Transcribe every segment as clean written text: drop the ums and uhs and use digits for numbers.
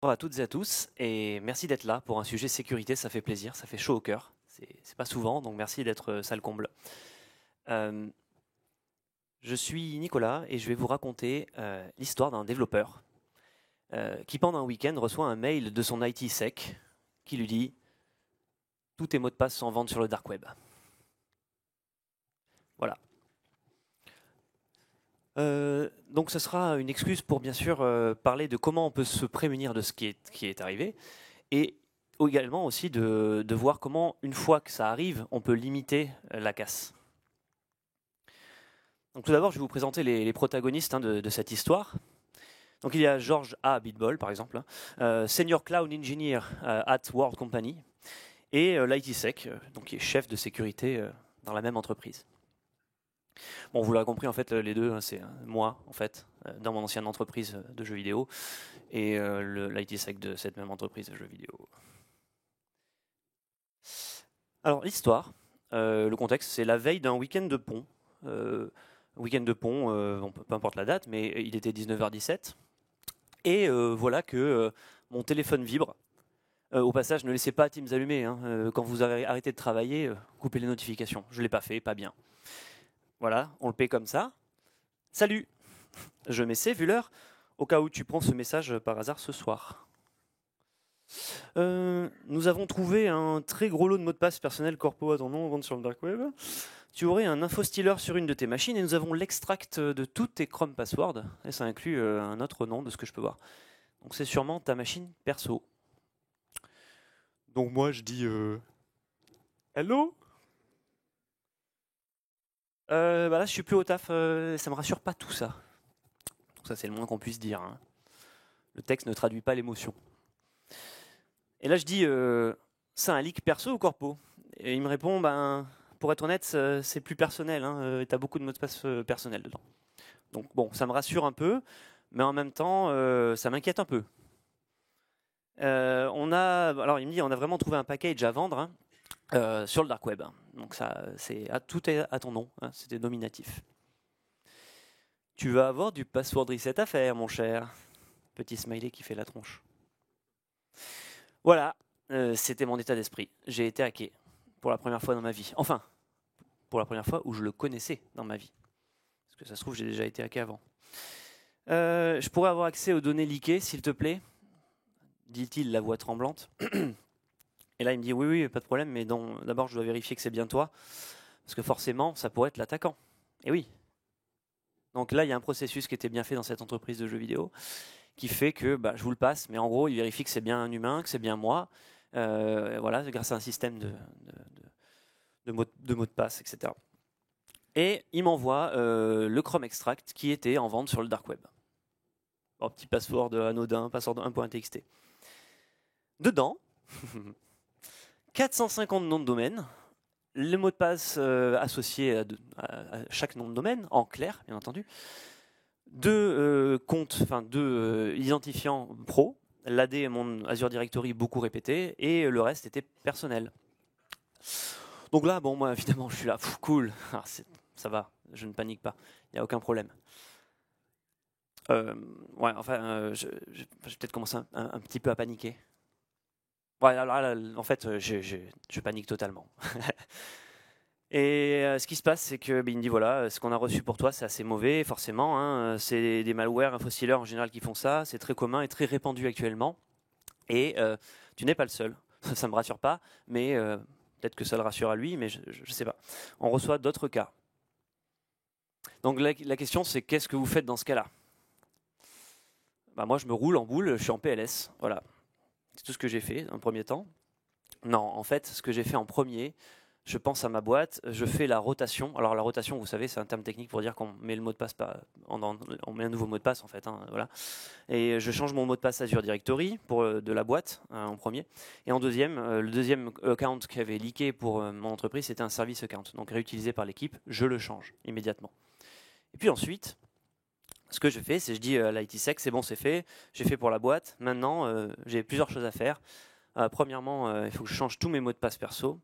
Bonjour à toutes et à tous, et merci d'être là pour un sujet sécurité, ça fait plaisir, ça fait chaud au cœur. C'est pas souvent, donc merci d'être ça le comble. Je suis Nicolas et je vais vous raconter l'histoire d'un développeur qui, pendant un week-end, reçoit un mail de son IT sec qui lui dit « Tous tes mots de passe sont en vente sur le dark web ». Voilà. Donc ce sera une excuse pour bien sûr parler de comment on peut se prémunir de ce qui est arrivé, et également aussi de voir comment, une fois que ça arrive, on peut limiter la casse. Donc tout d'abord, je vais vous présenter les protagonistes de cette histoire. Donc il y a George A. Bitbol, par exemple, Senior Cloud Engineer at World Company, et l'ITsec, donc qui est chef de sécurité dans la même entreprise. Bon, vous l'aurez compris, en fait, les deux, c'est moi, en fait, dans mon ancienne entreprise de jeux vidéo, et l'ITsec de cette même entreprise de jeux vidéo. Alors, l'histoire, le contexte, c'est la veille d'un week-end de pont. Week-end de pont, peu importe la date, mais il était 19h17. Et voilà que mon téléphone vibre. Au passage, ne laissez pas Teams allumé. Quand vous avez arrêté de travailler, coupez les notifications. Je ne l'ai pas fait, pas bien. Voilà, on le paie comme ça. Salut! Je mets C, vu l'heure, au cas où tu prends ce message par hasard ce soir. Nous avons trouvé un très gros lot de mots de passe personnels corpo à ton nom, vente sur le dark web. Tu aurais un infostealer sur une de tes machines et nous avons l'extract de tous tes Chrome passwords. Et ça inclut un autre nom de ce que je peux voir. Donc c'est sûrement ta machine perso. Donc moi je dis hello. Bah là je suis plus au taf, ça me rassure pas tout ça. Donc ça c'est le moins qu'on puisse dire. Hein. Le texte ne traduit pas l'émotion. Et là je dis c'est un leak perso ou corpo? Et il me répond ben pour être honnête c'est plus personnel. Hein, t'as beaucoup de mots de passe personnels dedans. Donc bon ça me rassure un peu, mais en même temps ça m'inquiète un peu. Alors il me dit on a vraiment trouvé un package à vendre. Hein, sur le dark web. Donc ça, tout est à ton nom, hein, c'était nominatif. Tu vas avoir du password reset à faire, mon cher. Petit smiley qui fait la tronche. Voilà, c'était mon état d'esprit. J'ai été hacké pour la première fois dans ma vie. Enfin, pour la première fois où je le connaissais dans ma vie. Parce que ça se trouve, j'ai déjà été hacké avant. Je pourrais avoir accès aux données leakées, s'il te plaît, dit-il, la voix tremblante. Et là, il me dit oui, pas de problème, mais d'abord, je dois vérifier que c'est bien toi. Parce que forcément, ça pourrait être l'attaquant. Et oui. Donc là, il y a un processus qui était bien fait dans cette entreprise de jeux vidéo, qui fait que je vous le passe, mais en gros, il vérifie que c'est bien un humain, que c'est bien moi. Voilà, grâce à un système de mots de passe, etc. Et il m'envoie le Chrome Extract qui était en vente sur le dark web. Un petit password anodin, password 1.txt. Dedans, 450 noms de domaine, le mot de passe associé à chaque nom de domaine, en clair, bien entendu, deux identifiants pro, l'AD et mon Azure Directory beaucoup répété, et le reste était personnel. Donc là, bon, moi, évidemment, je suis là, cool, ça va, je ne panique pas, il n'y a aucun problème. Je vais peut-être commencer un petit peu à paniquer. Ouais, alors là, en fait, je panique totalement. Et ce qui se passe, c'est que il me dit voilà, ce qu'on a reçu pour toi, c'est assez mauvais, forcément. Hein, c'est des malwares, infostealers en général qui font ça. C'est très commun et très répandu actuellement. Et tu n'es pas le seul. Ça me rassure pas, mais peut-être que ça le rassure à lui, mais je sais pas. On reçoit d'autres cas. Donc la question, c'est qu'est-ce que vous faites dans ce cas-là? Moi, je me roule en boule, je suis en PLS. Voilà. C'est tout ce que j'ai fait en premier temps. Non, en fait, ce que j'ai fait en premier, je pense à ma boîte, je fais la rotation. Alors la rotation, vous savez, c'est un terme technique pour dire qu'on met le mot de passe, on met un nouveau mot de passe en fait. Hein, voilà. Et je change mon mot de passe Azure Directory pour de la boîte en premier. Et en deuxième, le deuxième account qui avait leaké pour mon entreprise, c'était un service account, donc réutilisé par l'équipe. Je le change immédiatement. Et puis ensuite, ce que je fais, c'est je dis à l'ITsec, c'est bon, c'est fait. J'ai fait pour la boîte. Maintenant, j'ai plusieurs choses à faire. Premièrement, il faut que je change tous mes mots de passe perso.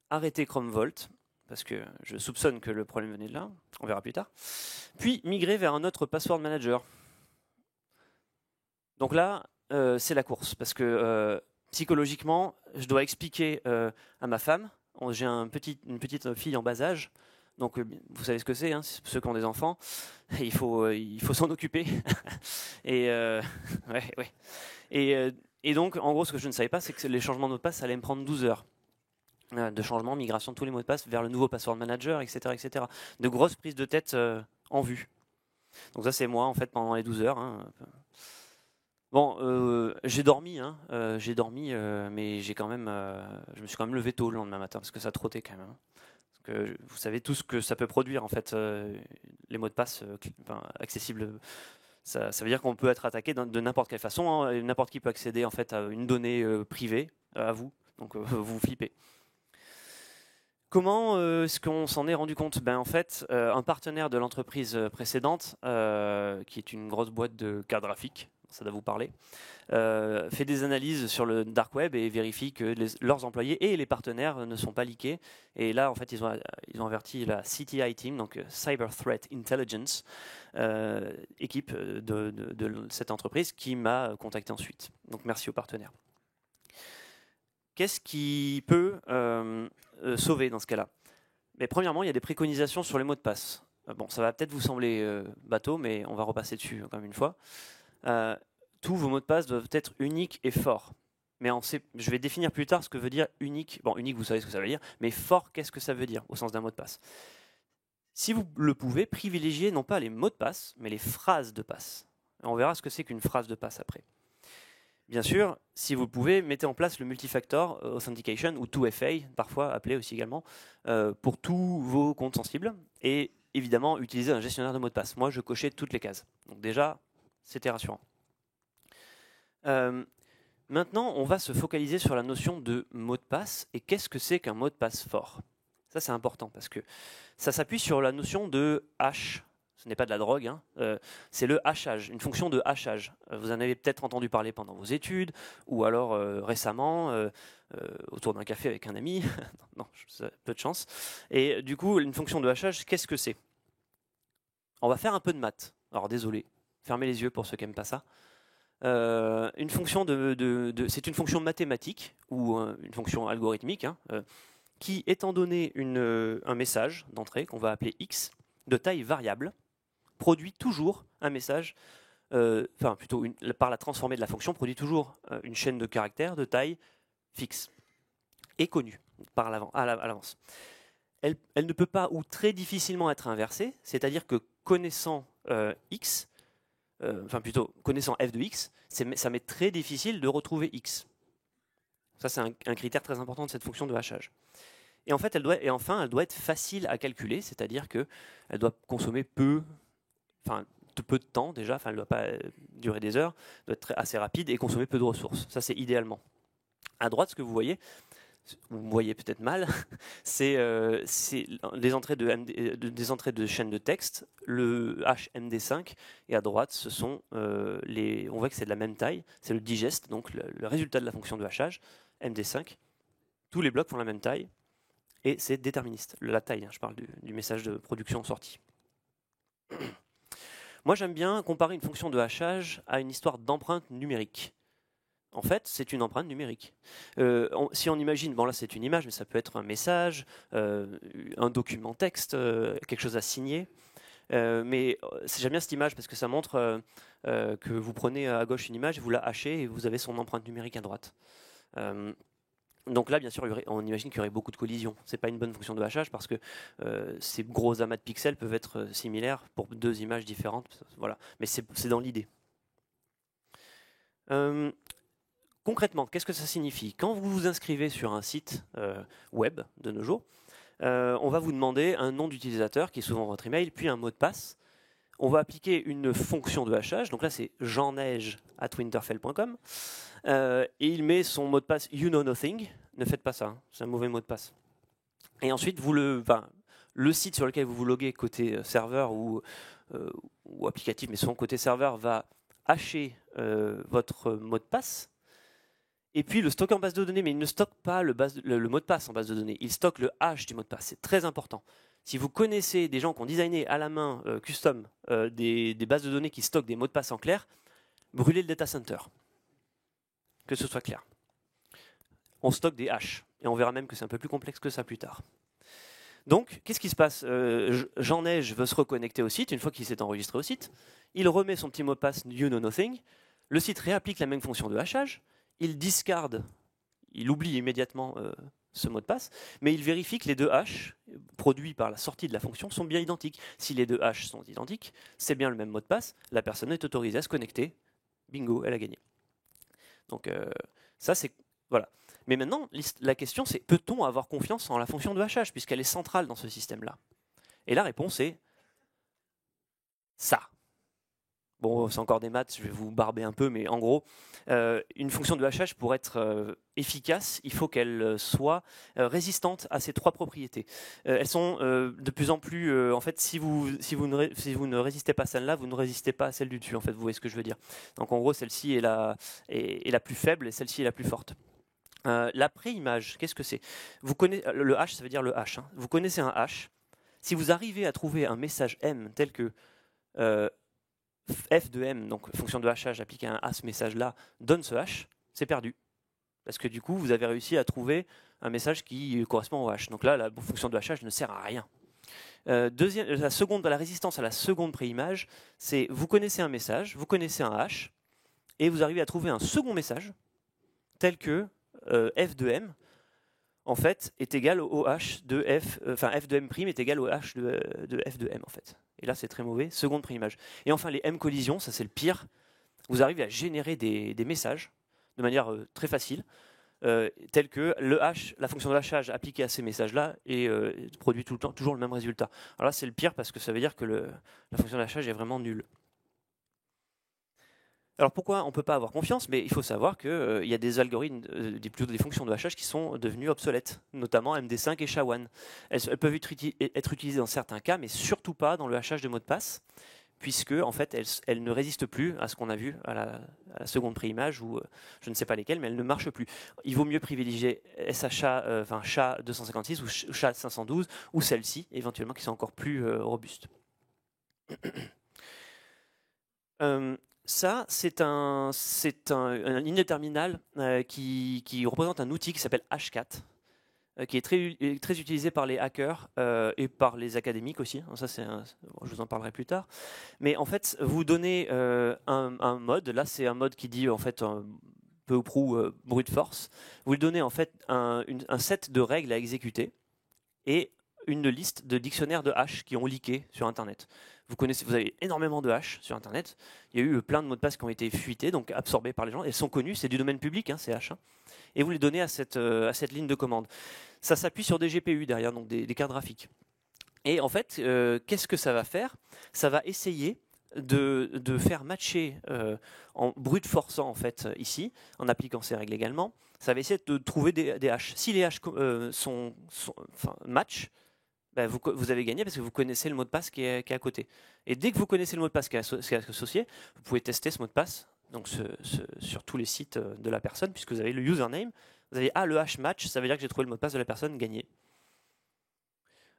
Arrêter Chrome Vault, parce que je soupçonne que le problème venait de là, on verra plus tard. Puis migrer vers un autre password manager. Donc là, c'est la course, parce que psychologiquement, je dois expliquer à ma femme, j'ai une petite fille en bas âge, donc vous savez ce que c'est, hein, ceux qui ont des enfants, il faut s'en occuper. Et, ouais, ouais. Et donc, en gros, ce que je ne savais pas, c'est que les changements de mot de passe, ça allait me prendre 12 heures de changement, migration de tous les mots de passe vers le nouveau password manager, etc. etc. De grosses prises de tête en vue. Donc ça, c'est moi, en fait, pendant les 12 heures. Hein. Bon, j'ai dormi, mais j'ai quand même, je me suis quand même levé tôt le lendemain matin, parce que ça trottait quand même. Hein. Parce que vous savez tout ce que ça peut produire, en fait, les mots de passe accessibles. Ça veut dire qu'on peut être attaqué de n'importe quelle façon. Hein. N'importe qui peut accéder en fait à une donnée privée à vous. Donc vous flippez. Comment est-ce qu'on s'en est rendu compte? En fait, un partenaire de l'entreprise précédente, qui est une grosse boîte de cartes graphiques, ça doit vous parler, fait des analyses sur le dark web et vérifie que leurs employés et les partenaires ne sont pas leakés. Et là, en fait, ils ont averti la CTI Team, donc Cyber Threat Intelligence, équipe de cette entreprise, qui m'a contacté ensuite. Donc merci aux partenaires. Qu'est-ce qui peut sauver dans ce cas-là? Mais premièrement, il y a des préconisations sur les mots de passe. Bon, ça va peut-être vous sembler bateau, mais on va repasser dessus quand même une fois. Tous vos mots de passe doivent être uniques et forts. Mais je vais définir plus tard ce que veut dire unique. Bon, unique, vous savez ce que ça veut dire, mais fort, qu'est-ce que ça veut dire au sens d'un mot de passe? Si vous le pouvez, privilégiez non pas les mots de passe, mais les phrases de passe. On verra ce que c'est qu'une phrase de passe après. Bien sûr, si vous le pouvez, mettez en place le multifactor authentication ou 2FA, parfois appelé aussi également, pour tous vos comptes sensibles. Et évidemment, utilisez un gestionnaire de mots de passe. Moi, je cochais toutes les cases. Donc déjà, c'était rassurant. Maintenant, on va se focaliser sur la notion de mot de passe. Et qu'est-ce que c'est qu'un mot de passe fort? Ça, c'est important parce que ça s'appuie sur la notion de hash. Ce n'est pas de la drogue, hein. C'est le hachage, une fonction de hachage. Vous en avez peut-être entendu parler pendant vos études, ou alors récemment, autour d'un café avec un ami. Non, peu de chance. Et du coup, une fonction de hachage, qu'est-ce que c'est? On va faire un peu de maths. Alors désolé, fermez les yeux pour ceux qui n'aiment pas ça. Une fonction c'est une fonction mathématique, ou une fonction algorithmique, hein, qui, étant donné un message d'entrée qu'on va appeler x, de taille variable, produit toujours un message, par la transformée de la fonction, produit toujours une chaîne de caractères de taille fixe et connue à l'avance. Elle ne peut pas ou très difficilement être inversée, c'est-à-dire que connaissant x, connaissant f de x, ça m'est très difficile de retrouver x. Ça, c'est un critère très important de cette fonction de hachage. Et en fait, elle doit être facile à calculer, c'est-à-dire qu'elle doit consommer peu de temps déjà, elle ne doit pas durer des heures, doit être assez rapide et consommer peu de ressources. Ça, c'est idéalement. À droite, ce que vous voyez peut-être mal, c'est des entrées de chaînes de texte, le HMD5, et à droite, ce sont on voit que c'est de la même taille, c'est le digest, donc le résultat de la fonction de hachage, MD5. Tous les blocs font la même taille, et c'est déterministe, la taille, hein, je parle du message de production sorti. Moi, j'aime bien comparer une fonction de hachage à une histoire d'empreinte numérique. En fait, c'est une empreinte numérique. Si on imagine, bon là c'est une image, mais ça peut être un message, un document texte, quelque chose à signer. Mais j'aime bien cette image parce que ça montre que vous prenez à gauche une image, vous la hachez et vous avez son empreinte numérique à droite. Donc là, bien sûr, on imagine qu'il y aurait beaucoup de collisions. C'est pas une bonne fonction de hachage parce que ces gros amas de pixels peuvent être similaires pour deux images différentes. Voilà. Mais c'est dans l'idée. Concrètement, qu'est-ce que ça signifie? Quand vous vous inscrivez sur un site web de nos jours, on va vous demander un nom d'utilisateur qui est souvent votre email, puis un mot de passe. On va appliquer une fonction de hachage. Donc là, c'est jeanneige@winterfell.com. Et il met son mot de passe you know nothing. Ne faites pas ça, hein, c'est un mauvais mot de passe. Et ensuite, le site sur lequel vous vous loguez côté serveur ou applicatif, mais souvent côté serveur, va hacher votre mot de passe. Et puis le stocker en base de données, mais il ne stocke pas le mot de passe en base de données. Il stocke le hash du mot de passe. C'est très important. Si vous connaissez des gens qui ont designé à la main, custom, des bases de données qui stockent des mots de passe en clair, brûlez le data center. que ce soit clair. On stocke des hashes, et on verra même que c'est un peu plus complexe que ça plus tard. Donc, qu'est-ce qui se passe? Jean-Neige veut se reconnecter au site, une fois qu'il s'est enregistré au site, il remet son petit mot de passe You Know Nothing, le site réapplique la même fonction de hachage, il discarde, il oublie immédiatement ce mot de passe, mais il vérifie que les deux hashes produits par la sortie de la fonction sont bien identiques. Si les deux hashes sont identiques, c'est bien le même mot de passe, la personne est autorisée à se connecter, bingo, elle a gagné. Donc ça c'est... Voilà. Mais maintenant, la question c'est, peut-on avoir confiance en la fonction de hachage, puisqu'elle est centrale dans ce système-là? Et la réponse est ça. Bon, c'est encore des maths, je vais vous barber un peu, mais en gros, une fonction de hachage, pour être efficace, il faut qu'elle soit résistante à ces trois propriétés. Elles sont de plus en plus... en fait, si vous ne résistez pas à celle-là, vous ne résistez pas à celle du dessus, en fait, vous voyez ce que je veux dire. Donc en gros, celle-ci est la plus faible et celle-ci est la plus forte. La préimage, qu'est-ce que c'est? Le hash, ça veut dire le hash. Hein. Vous connaissez un hash. Si vous arrivez à trouver un message M tel que f de m, donc fonction de hachage appliquée à ce message-là, donne ce hash, c'est perdu. Parce que du coup, vous avez réussi à trouver un message qui correspond au hash. Donc là, la fonction de hachage ne sert à rien. La résistance à la seconde préimage, c'est vous connaissez un message, vous connaissez un hash, et vous arrivez à trouver un second message tel que f de m en fait est égal au h de f, f de m' est égal au h de f de m en fait. Et là c'est très mauvais, seconde préimage. Et enfin les m collisions, ça c'est le pire. Vous arrivez à générer des messages de manière très facile, tels que la fonction de hachage appliquée à ces messages-là et produit tout le temps toujours le même résultat. Alors là c'est le pire parce que ça veut dire que la fonction de hachage est vraiment nulle. Alors pourquoi on ne peut pas avoir confiance? Mais il faut savoir qu'il y a des algorithmes, plutôt des fonctions de hachage qui sont devenues obsolètes, notamment MD5 et SHA-1. Elles peuvent être utilisées dans certains cas, mais surtout pas dans le hachage de mots de passe, puisque en fait elles ne résistent plus à ce qu'on a vu à la seconde préimage, ou je ne sais pas lesquelles, mais elles ne marchent plus. Il vaut mieux privilégier SHA-256 ou SHA-512 ou celles-ci, éventuellement, qui sont encore plus robustes. Ça, c'est un init terminal qui représente un outil qui s'appelle Hashcat, qui est très utilisé par les hackers et par les académiques aussi. Ça, je vous en parlerai plus tard. Mais en fait, vous donnez un mode. Là, c'est un mode qui dit en fait peu ou prou brute force. Vous lui donnez en fait un set de règles à exécuter et une liste de dictionnaires de hash qui ont leaké sur Internet. Vous avez énormément de hash sur Internet. Il y a eu plein de mots de passe qui ont été fuités, donc absorbés par les gens. Elles sont connues, c'est du domaine public, hein, ces hash. Hein. Et vous les donnez à cette ligne de commande. Ça s'appuie sur des GPU derrière, donc des cartes graphiques. Et en fait, qu'est-ce que ça va faire? Ça va essayer de faire matcher en brute forçant en fait ici, en appliquant ces règles également. Ça va essayer de trouver des hash. Si les hash match, ben vous avez gagné parce que vous connaissez le mot de passe qui est à côté. Et dès que vous connaissez le mot de passe qui est associé, vous pouvez tester ce mot de passe donc sur tous les sites de la personne, puisque vous avez le username. Vous avez le hash match, ça veut dire que j'ai trouvé le mot de passe de la personne, gagné.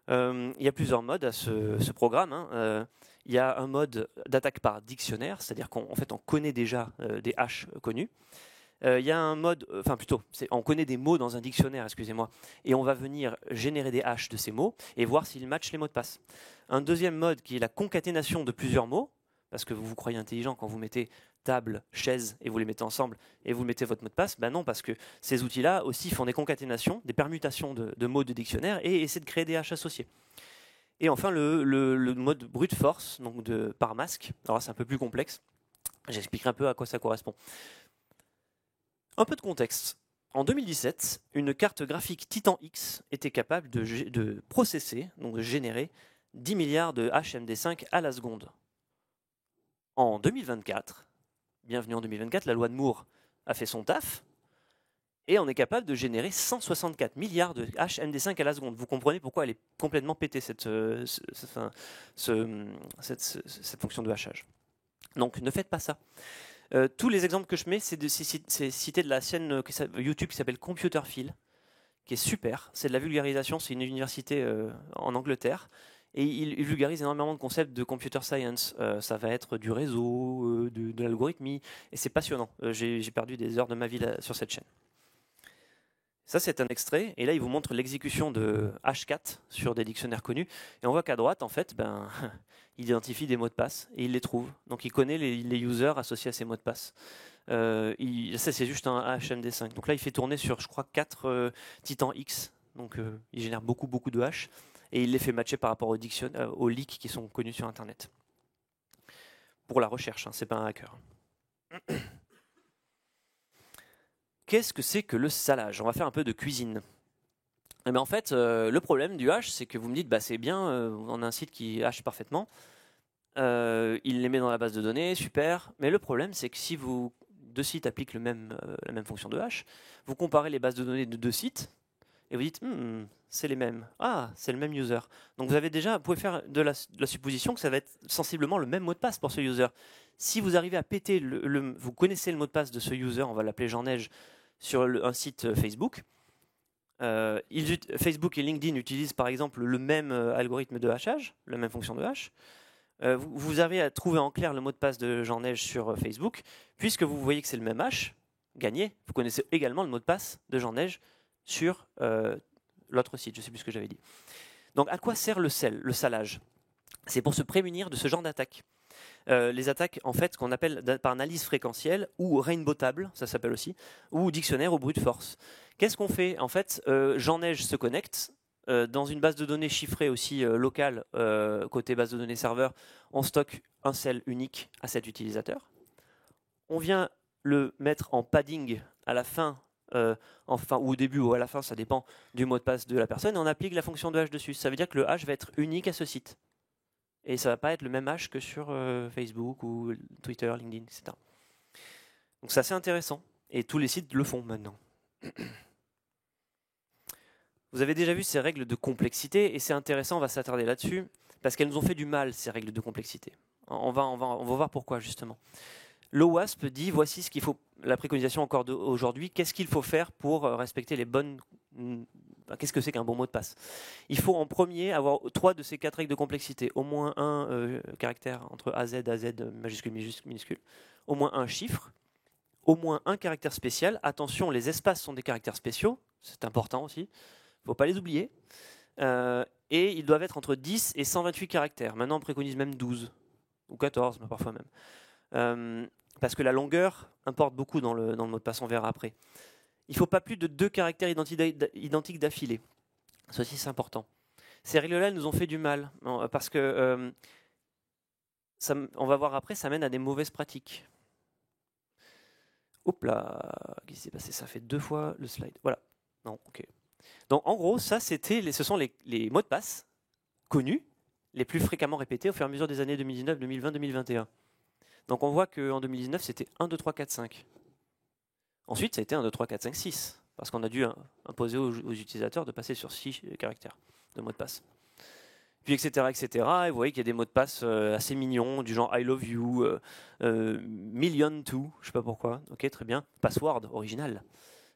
Il y a plusieurs modes à ce programme. Hein. Il y a un mode d'attaque par dictionnaire, c'est-à-dire qu'en fait on connaît déjà des hash connus. Il y a un mode, on connaît des mots dans un dictionnaire, excusez-moi, et on va venir générer des hashes de ces mots et voir s'ils matchent les mots de passe. Un deuxième mode qui est la concaténation de plusieurs mots, parce que vous vous croyez intelligent quand vous mettez table, chaise et vous les mettez ensemble et vous mettez votre mot de passe. Ben non, parce que ces outils-là aussi font des concaténations, des permutations de mots de dictionnaire et essaient de créer des hashes associés. Et enfin le mode brute force, donc par masque. Alors c'est un peu plus complexe. J'expliquerai un peu à quoi ça correspond. Un peu de contexte. En 2017, une carte graphique Titan X était capable de processer, donc de générer 10 milliards de HMD5 à la seconde. En 2024, bienvenue en 2024, la loi de Moore a fait son taf, et on est capable de générer 164 milliards de HMD5 à la seconde. Vous comprenez pourquoi elle est complètement pétée, cette fonction de hachage. Donc ne faites pas ça. Tous les exemples que je mets, c'est cités de la chaîne YouTube qui s'appelle Computerphile, qui est super. C'est de la vulgarisation, c'est une université en Angleterre. Et il vulgarise énormément de concepts de computer science. Ça va être du réseau, de l'algorithmie, et c'est passionnant. J'ai perdu des heures de ma vie sur cette chaîne. Ça, c'est un extrait, et là, il vous montre l'exécution de H4 sur des dictionnaires connus, et on voit qu'à droite, en fait, il identifie des mots de passe, et il les trouve. Donc, il connaît les users associés à ces mots de passe. Ça, c'est juste un HMD5. Donc là, il fait tourner sur, je crois, 4 Titan X, donc il génère beaucoup de hash, et il les fait matcher par rapport aux leaks qui sont connus sur Internet. Pour la recherche, hein, c'est pas un hacker. Qu'est-ce que c'est que le salage? On va faire un peu de cuisine. Mais en fait, le problème du hash, c'est que vous me dites, c'est bien, on a un site qui hash parfaitement, il les met dans la base de données, super. Mais le problème, c'est que si deux sites appliquent la même fonction de hash, vous comparez les bases de données de deux sites, et vous dites, c'est les mêmes. Ah, c'est le même user. Donc vous pouvez faire de la supposition que ça va être sensiblement le même mot de passe pour ce user. Si vous arrivez à péter, vous connaissez le mot de passe de ce user, on va l'appeler Jean Neige, sur un site Facebook. Facebook et LinkedIn utilisent par exemple le même algorithme de hachage, la même fonction de hash. Vous avez à trouver en clair le mot de passe de Jean Neige sur Facebook, puisque vous voyez que c'est le même hash, gagné. Vous connaissez également le mot de passe de Jean Neige sur l'autre site, je ne sais plus ce que j'avais dit. Donc à quoi sert le salage? C'est pour se prémunir de ce genre d'attaque. Les attaques, en fait, qu'on appelle par analyse fréquentielle ou rainbow table, ça s'appelle aussi, ou dictionnaire au brute force. Qu'est-ce qu'on fait? En fait, Jean Neige se connecte dans une base de données chiffrée aussi locale, côté base de données serveur, on stocke un cell unique à cet utilisateur. On vient le mettre en padding à la fin, ou au début ou à la fin, ça dépend du mot de passe de la personne, et on applique la fonction de hash dessus. Ça veut dire que le hash va être unique à ce site. Et ça ne va pas être le même hash que sur Facebook ou Twitter, LinkedIn, etc. Donc c'est assez intéressant. Et tous les sites le font maintenant. Vous avez déjà vu ces règles de complexité, et c'est intéressant, on va s'attarder là-dessus, parce qu'elles nous ont fait du mal, ces règles de complexité. On va voir pourquoi, justement. L'OWASP dit, voici ce qu'il faut, la préconisation encore d'aujourd'hui, qu'est-ce qu'il faut faire pour respecter les bonnes... Qu'est-ce que c'est qu'un bon mot de passe? Il faut en premier avoir 3 de ces 4 règles de complexité. Au moins un caractère entre AZ, majuscule, minuscule. Au moins un chiffre. Au moins un caractère spécial. Attention, les espaces sont des caractères spéciaux. C'est important aussi. Il ne faut pas les oublier. Et ils doivent être entre 10 et 128 caractères. Maintenant, on préconise même 12. Ou 14, mais parfois même. Parce que la longueur importe beaucoup dans le mot de passe, on verra après. Il ne faut pas plus de 2 caractères identiques d'affilée. Ceci, c'est important. Ces règles-là nous ont fait du mal, parce que, on va voir après, ça mène à des mauvaises pratiques. Hop là, qu'est-ce qui s'est passé? Ça fait 2 fois le slide. Voilà. Non, ok. Donc, en gros, ce sont les mots de passe connus, les plus fréquemment répétés au fur et à mesure des années 2019, 2020, 2021. Donc, on voit qu'en 2019, c'était 1, 2, 3, 4, 5. Ensuite, ça a été 1, 2, 3, 4, 5, 6, parce qu'on a dû imposer aux utilisateurs de passer sur 6 caractères de mots de passe. Puis, etc., etc. Et vous voyez qu'il y a des mots de passe assez mignons, du genre I love you, million to, je ne sais pas pourquoi. Ok, très bien. Password, original.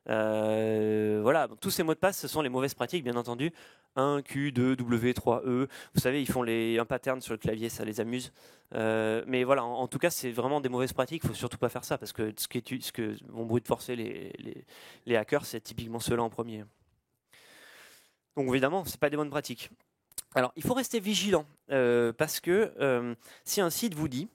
Voilà, donc, tous ces mots de passe, ce sont les mauvaises pratiques, bien entendu. 1, Q, 2, W, 3, E. Vous savez, ils font un pattern sur le clavier, ça les amuse. Mais voilà, en tout cas, c'est vraiment des mauvaises pratiques. Il ne faut surtout pas faire ça, parce que ce que vont brute forcer les hackers, c'est typiquement ceux-là en premier. Donc évidemment, ce n'est pas des bonnes pratiques. Alors, il faut rester vigilant, parce que si un site vous dit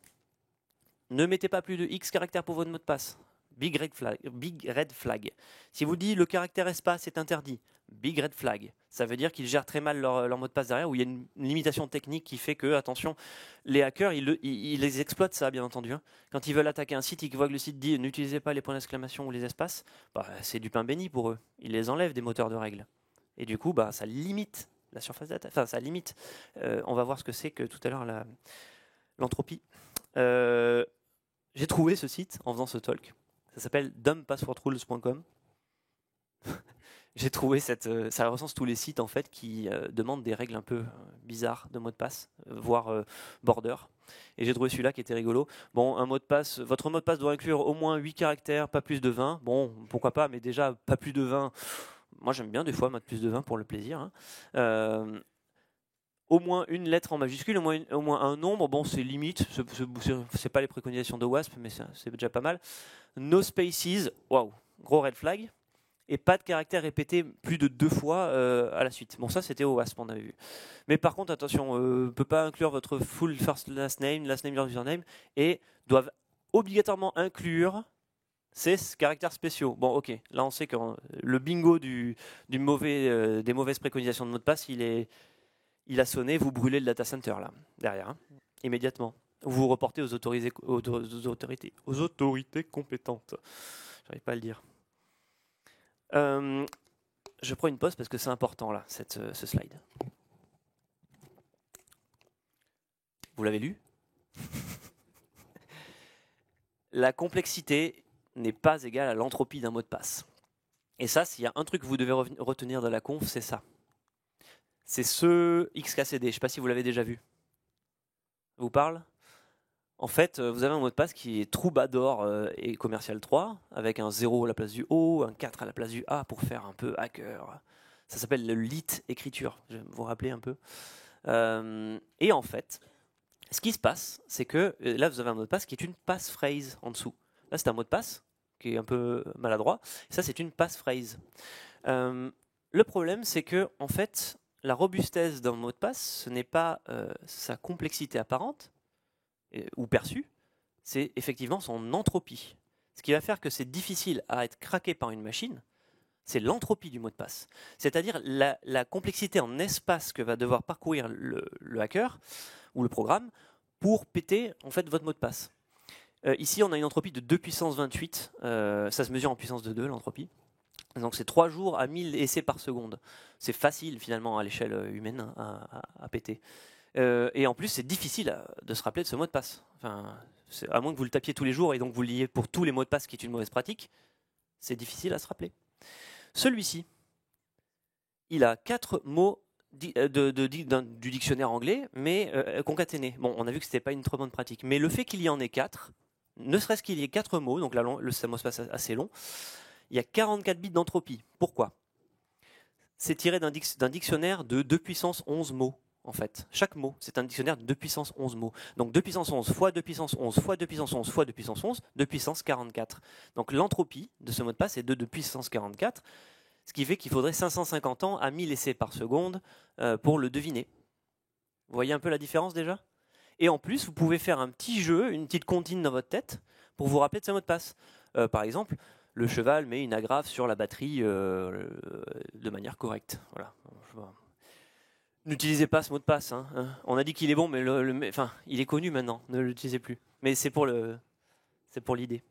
« Ne mettez pas plus de X caractères pour votre mot de passe », Big red flag. Si vous dites le caractère espace est interdit, big red flag. Ça veut dire qu'ils gèrent très mal leur mot de passe derrière, où il y a une limitation technique qui fait que, attention, les hackers, ils les exploitent ça, bien entendu. Hein. Quand ils veulent attaquer un site, ils voient que le site dit n'utilisez pas les points d'exclamation ou les espaces, c'est du pain béni pour eux. Ils les enlèvent des moteurs de règles. Et du coup, ça limite la surface d'attaque. Enfin, ça limite. On va voir ce que c'est que tout à l'heure l'entropie. J'ai trouvé ce site en faisant ce talk. Ça s'appelle dumbpasswordrules.com. J'ai trouvé ça recense tous les sites en fait qui demandent des règles un peu bizarres de mot de passe, voire border. Et j'ai trouvé celui-là qui était rigolo. Bon, votre mot de passe doit inclure au moins 8 caractères, pas plus de 20. Bon, pourquoi pas, mais déjà pas plus de 20. Moi, j'aime bien des fois mettre plus de 20 pour le plaisir. Hein. au moins une lettre en majuscule, au moins un nombre. Bon, c'est limite, c'est pas les préconisations de WASP, mais c'est déjà pas mal. No spaces, waouh, gros red flag. Et pas de caractère répété plus de 2 fois à la suite. Bon, ça c'était au WASP, on avait vu. Mais par contre, attention, ne peut pas inclure votre full first last name your username, et doivent obligatoirement inclure ces caractères spéciaux. Bon, ok, là on sait que le bingo des mauvaises préconisations de mot de passe, il a sonné, vous brûlez le data center là, derrière, hein, immédiatement. Vous vous reportez aux autorités compétentes. J'arrive pas à le dire. Je prends une pause parce que c'est important là, ce slide. Vous l'avez lu? La complexité n'est pas égale à l'entropie d'un mot de passe. Et ça, s'il y a un truc que vous devez retenir de la conf, c'est ça. C'est ce XKCD, je ne sais pas si vous l'avez déjà vu. Ça vous parle? En fait, vous avez un mot de passe qui est troubadour et commercial 3, avec un 0 à la place du O, un 4 à la place du A pour faire un peu hacker. Ça s'appelle le lit écriture, je vais vous rappeler un peu. Et en fait, ce qui se passe, c'est que là, vous avez un mot de passe qui est une passphrase en dessous. Là, c'est un mot de passe qui est un peu maladroit. Ça, c'est une passphrase. Le problème, c'est que en fait, la robustesse d'un mot de passe, ce n'est pas sa complexité apparente ou perçue, c'est effectivement son entropie. Ce qui va faire que c'est difficile à être craqué par une machine, c'est l'entropie du mot de passe. C'est-à-dire la complexité en espace que va devoir parcourir le hacker ou le programme pour péter en fait votre mot de passe. Ici, on a une entropie de 2 puissance 28. Ça se mesure en puissance de 2, l'entropie. Donc c'est 3 jours à 1000 essais par seconde. C'est facile finalement à l'échelle humaine à péter. Et en plus, c'est difficile de se rappeler de ce mot de passe. Enfin, à moins que vous le tapiez tous les jours et donc vous le liez pour tous les mots de passe, qui est une mauvaise pratique, c'est difficile à se rappeler. Celui-ci, il a 4 mots du dictionnaire anglais, mais concaténés. Bon, on a vu que ce n'était pas une trop bonne pratique. Mais le fait qu'il y en ait 4, ne serait-ce qu'il y ait 4 mots, donc là, le mot se passe assez long, il y a 44 bits d'entropie. Pourquoi? C'est tiré d'un dictionnaire de 2 puissance 11 mots, en fait. Chaque mot, c'est un dictionnaire de 2 puissance 11 mots. Donc 2 puissance 11 fois 2 puissance 11 fois 2 puissance 11 fois 2 puissance 11, 2 puissance 44. Donc l'entropie de ce mot de passe est de 2 puissance 44, ce qui fait qu'il faudrait 550 ans à 1000 essais par seconde pour le deviner. Vous voyez un peu la différence déjà? Et en plus, vous pouvez faire un petit jeu, une petite comptine dans votre tête pour vous rappeler de ce mot de passe. Par exemple, le cheval met une agrafe sur la batterie de manière correcte. Voilà. N'utilisez pas ce mot de passe. Hein. On a dit qu'il est bon, mais enfin, il est connu maintenant. Ne l'utilisez plus. Mais c'est pour l'idée.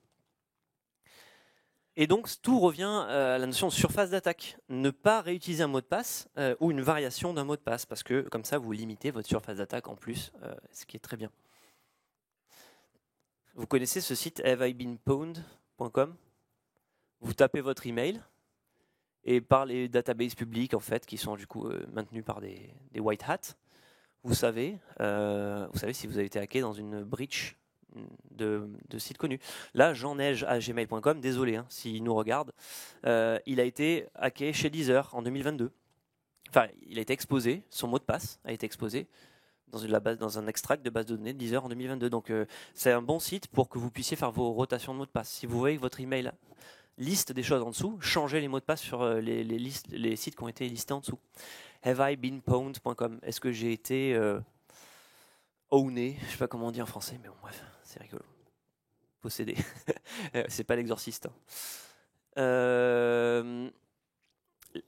Et donc, tout revient à la notion de surface d'attaque. Ne pas réutiliser un mot de passe ou une variation d'un mot de passe, parce que comme ça, vous limitez votre surface d'attaque en plus, ce qui est très bien. Vous connaissez ce site haveibeenpwned.com? Vous tapez votre email, et par les databases publiques, en fait, qui sont du coup maintenus par des white hats, vous savez si vous avez été hacké dans une breach de sites connus. Là, jeanneige@gmail.com, désolé s'il nous regarde, il a été hacké chez Deezer en 2022. Enfin, il a été exposé, son mot de passe a été exposé dans un extract de base de données de Deezer en 2022. Donc, c'est un bon site pour que vous puissiez faire vos rotations de mots de passe. Si vous voyez que votre email liste des choses en dessous, changez les mots de passe sur les sites qui ont été listés en dessous. haveibeenpwned.com. Est-ce que j'ai été owné? Je sais pas comment on dit en français, mais bon, bref, c'est rigolo. Possédé. C'est pas l'exorciste.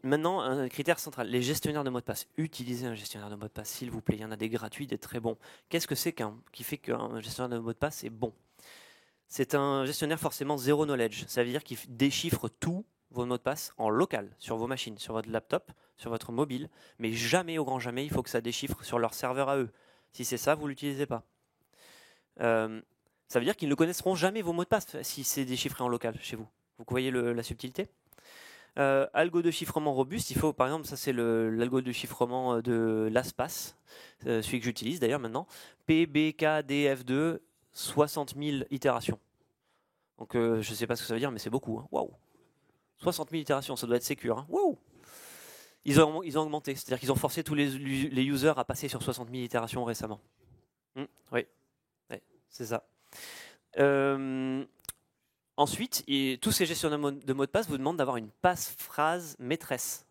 Maintenant, un critère central, les gestionnaires de mots de passe. Utilisez un gestionnaire de mots de passe, s'il vous plaît. Il y en a des gratuits, des très bons. Qu'est-ce que c'est qui fait qu'un gestionnaire de mots de passe est bon? C'est un gestionnaire forcément zero knowledge. Ça veut dire qu'il déchiffre tous vos mots de passe en local, sur vos machines, sur votre laptop, sur votre mobile. Mais jamais, au grand jamais, il faut que ça déchiffre sur leur serveur à eux. Si c'est ça, vous ne l'utilisez pas. Ça veut dire qu'ils ne connaîtront jamais vos mots de passe si c'est déchiffré en local chez vous. Vous voyez la subtilité? Algo de chiffrement robuste, il faut, par exemple, ça c'est l'algo de chiffrement de LastPass, celui que j'utilise d'ailleurs maintenant, PBKDF2, 60 000 itérations. Donc je ne sais pas ce que ça veut dire, mais c'est beaucoup. Hein. Waouh! 60 000 itérations, ça doit être sécure. Hein. Waouh! Ils ont augmenté, c'est-à-dire qu'ils ont forcé tous les users à passer sur 60 000 itérations récemment. Oui, c'est ça. Ensuite, tous ces gestionnaires de mots de passe vous demandent d'avoir une passe-phrase maîtresse.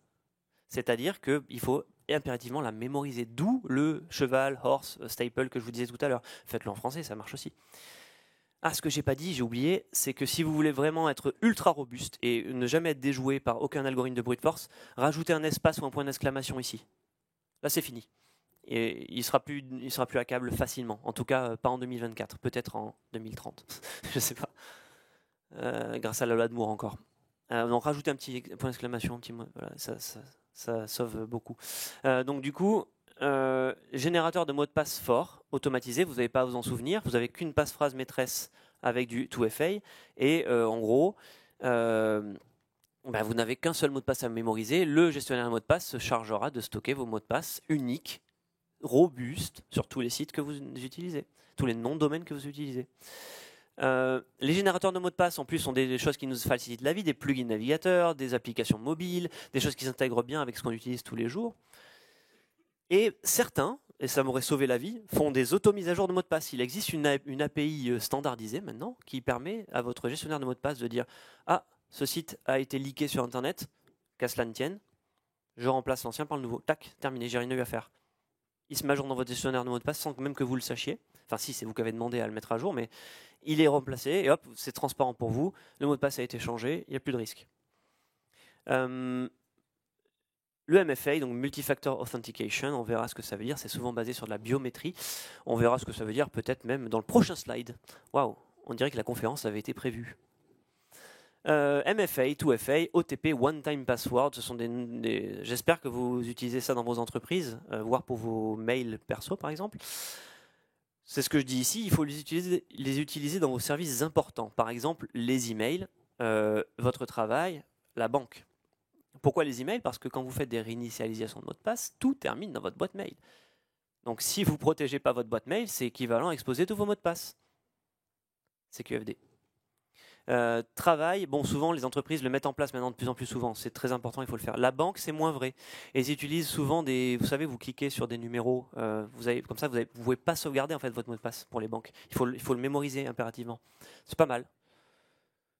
C'est-à-dire qu'il faut impérativement la mémoriser. D'où le cheval, horse, staple que je vous disais tout à l'heure. Faites-le en français, ça marche aussi. Ah, ce que j'ai pas dit, j'ai oublié, c'est que si vous voulez vraiment être ultra robuste et ne jamais être déjoué par aucun algorithme de brute force, rajoutez un espace ou un point d'exclamation ici. Là, c'est fini. Et il sera plus hackable facilement. En tout cas, pas en 2024, peut-être en 2030. Je sais pas. Grâce à la loi de Moore encore. Donc rajoutez un petit point d'exclamation, un petit mot, voilà, ça sauve beaucoup. Donc du coup, générateur de mots de passe fort, automatisé, vous n'avez pas à vous en souvenir, vous n'avez qu'une passphrase maîtresse avec du 2FA, et en gros, vous n'avez qu'un seul mot de passe à mémoriser. Le gestionnaire de mots de passe se chargera de stocker vos mots de passe uniques, robustes, sur tous les sites que vous utilisez, tous les noms de domaines que vous utilisez. Les générateurs de mots de passe en plus sont des choses qui nous facilitent la vie, des plugins navigateurs, des applications mobiles, des choses qui s'intègrent bien avec ce qu'on utilise tous les jours. Et certains, et ça m'aurait sauvé la vie, font des auto-mises à jour de mots de passe. Il existe une API standardisée maintenant qui permet à votre gestionnaire de mots de passe de dire « Ah, ce site a été leaké sur Internet, qu'à cela ne tienne, je remplace l'ancien par le nouveau. Tac, terminé, j'ai rien eu à faire. » Il se met à jour dans votre gestionnaire de mots de passe sans même que vous le sachiez. Enfin si, c'est vous qui avez demandé à le mettre à jour, mais il est remplacé et hop, c'est transparent pour vous. Le mot de passe a été changé, il n'y a plus de risque. Le MFA, donc Multifactor Authentication, on verra ce que ça veut dire. C'est souvent basé sur de la biométrie. On verra ce que ça veut dire peut-être même dans le prochain slide. Waouh, on dirait que la conférence avait été prévue. MFA, 2FA, OTP, One Time Password, ce sont j'espère que vous utilisez ça dans vos entreprises, voire pour vos mails perso par exemple. C'est ce que je dis ici, il faut les utiliser dans vos services importants. Par exemple, les emails, votre travail, la banque. Pourquoi les emails? Parce que quand vous faites des réinitialisations de mots de passe, tout termine dans votre boîte mail. Donc si vous ne protégez pas votre boîte mail, c'est équivalent à exposer tous vos mots de passe. C'est QFD. Travail, bon, souvent les entreprises le mettent en place maintenant de plus en plus souvent. C'est très important, il faut le faire. La banque, c'est moins vrai. Et ils utilisent souvent vous savez, vous cliquez sur des numéros, comme ça, vous ne pouvez pas sauvegarder en fait votre mot de passe pour les banques. Il faut le mémoriser impérativement. C'est pas mal.